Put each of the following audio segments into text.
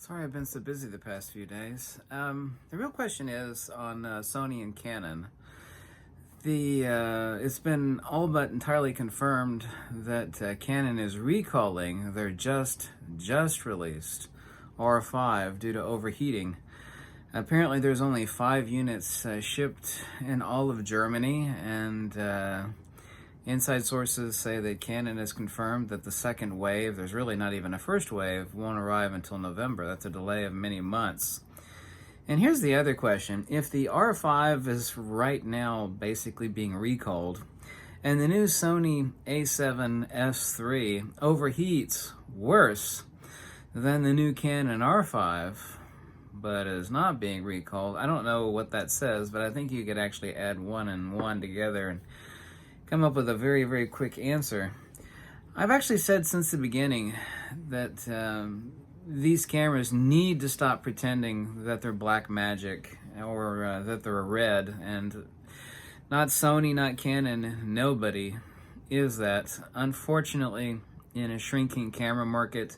Sorry I've been so busy the past few days. The real question is on Sony and Canon. It's been all but entirely confirmed that Canon is recalling their just released R5 due to overheating. Apparently there's only 5 units shipped in all of Germany, and inside sources say that Canon has confirmed that the second wave, there's really not even a first wave, won't arrive until November. That's a delay of many months. And here's the other question. If the R5 is right now basically being recalled, and the new Sony A7s III overheats worse than the new Canon R5, but is not being recalled, I don't know what that says, but I think you could actually add one and one together and come up with a very quick answer. I've actually said since the beginning that these cameras need to stop pretending that they're black magic or that they're red, and not Sony, not Canon, nobody is that. Unfortunately, in a shrinking camera market,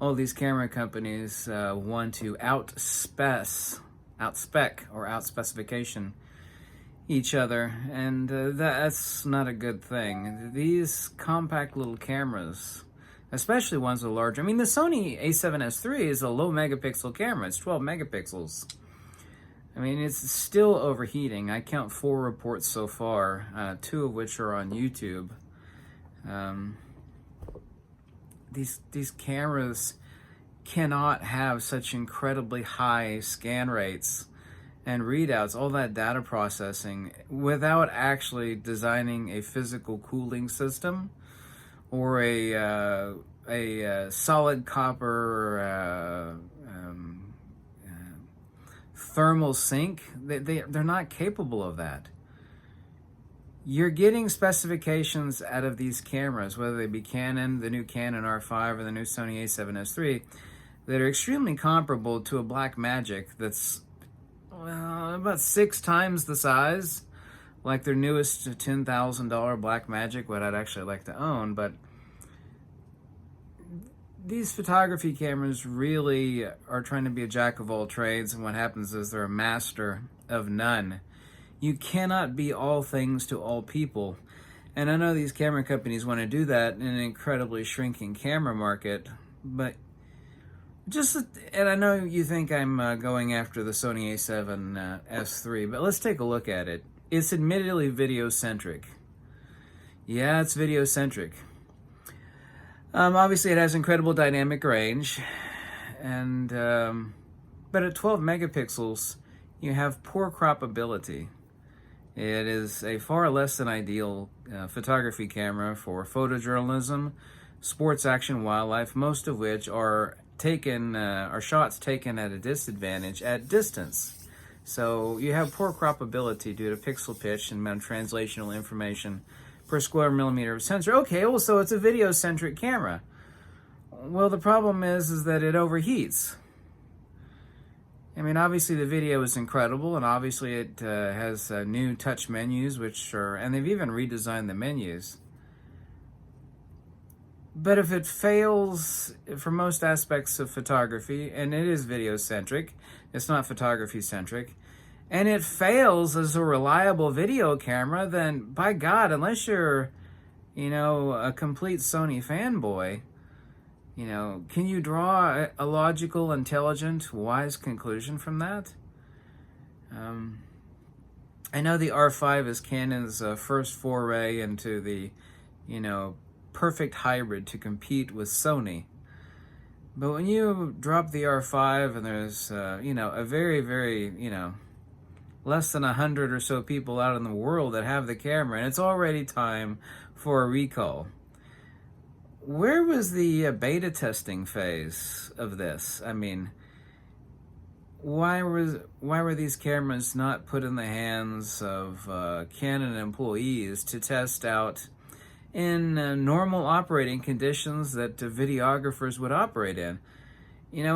all these camera companies want to outspec or outspecification each other, and that's not a good thing. These compact little cameras, especially ones with larger, I mean, the Sony A7s III is a low megapixel camera. It's 12 megapixels. I mean, it's still overheating. I count 4 reports so far, 2 of which are on YouTube. These cameras cannot have such incredibly high scan rates and readouts, all that data processing, without actually designing a physical cooling system or a solid copper thermal sink. They're not capable of that. You're getting specifications out of these cameras, whether they be Canon, the new Canon R5, or the new Sony A7s III, that are extremely comparable to a Blackmagic that's about 6 times the size, like their newest $10,000 Blackmagic, what I'd actually like to own. But these photography cameras really are trying to be a jack of all trades, and what happens is they're a master of none. You cannot be all things to all people. And I know these camera companies want to do that in an incredibly shrinking camera market, but and I know you think I'm going after the Sony A7s III, but let's take a look at it. It's admittedly video-centric. Yeah, it's video-centric. Obviously, it has incredible dynamic range, and but at 12 megapixels, you have poor croppability. It is a far less than ideal photography camera for photojournalism, sports action, wildlife, most of which are shots taken at a disadvantage at distance. So you have poor croppability due to pixel pitch and amount of translational information per square millimeter of sensor. Okay, well, so it's a video-centric camera. Well, the problem is that it overheats. I mean, obviously the video is incredible, and obviously it has new touch menus, and they've even redesigned the menus. But if it fails for most aspects of photography, and it is video-centric, it's not photography-centric, and it fails as a reliable video camera, then by God, unless you're, a complete Sony fanboy, can you draw a logical, intelligent, wise conclusion from that? I know the R5 is Canon's first foray into the, perfect hybrid to compete with Sony. But when you drop the R5 and there's, a very, less than 100 or so people out in the world that have the camera, and it's already time for a recall. Where was the beta testing phase of this? I mean, why were these cameras not put in the hands of Canon employees to test out in normal operating conditions that videographers would operate in? It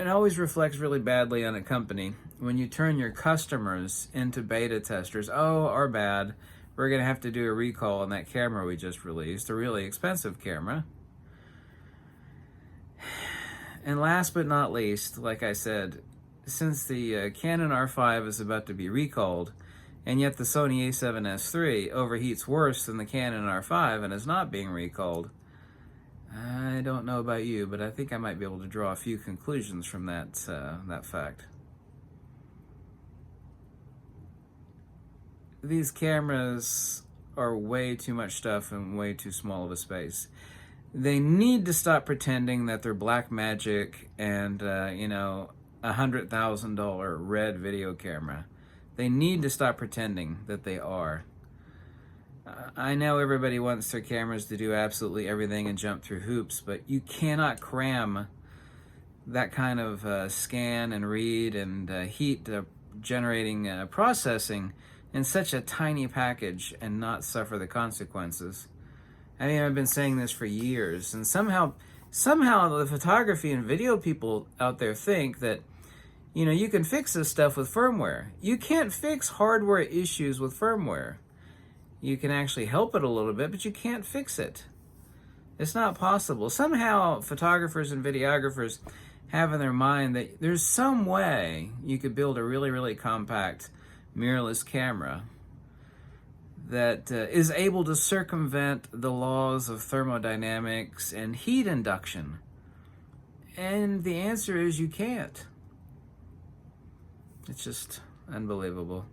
always reflects really badly on a company when you turn your customers into beta testers. Oh, our bad. We're going to have to do a recall on that camera we just released, a really expensive camera. And last but not least, like I said, since the Canon R5 is about to be recalled, and yet the Sony A7s III overheats worse than the Canon R5 and is not being recalled, I don't know about you, but I think I might be able to draw a few conclusions from that fact. These cameras are way too much stuff in way too small of a space. They need to stop pretending that they're black magic and, $100,000 red video camera. They need to stop pretending that they are. I know everybody wants their cameras to do absolutely everything and jump through hoops, but you cannot cram that kind of scan and read and heat generating processing in such a tiny package and not suffer the consequences. I mean, I've been saying this for years, and somehow the photography and video people out there think that, you can fix this stuff with firmware. You can't fix hardware issues with firmware. You can actually help it a little bit, but you can't fix it. It's not possible. Somehow photographers and videographers have in their mind that there's some way you could build a really, really compact mirrorless camera that is able to circumvent the laws of thermodynamics and heat induction. And the answer is you can't. It's just unbelievable.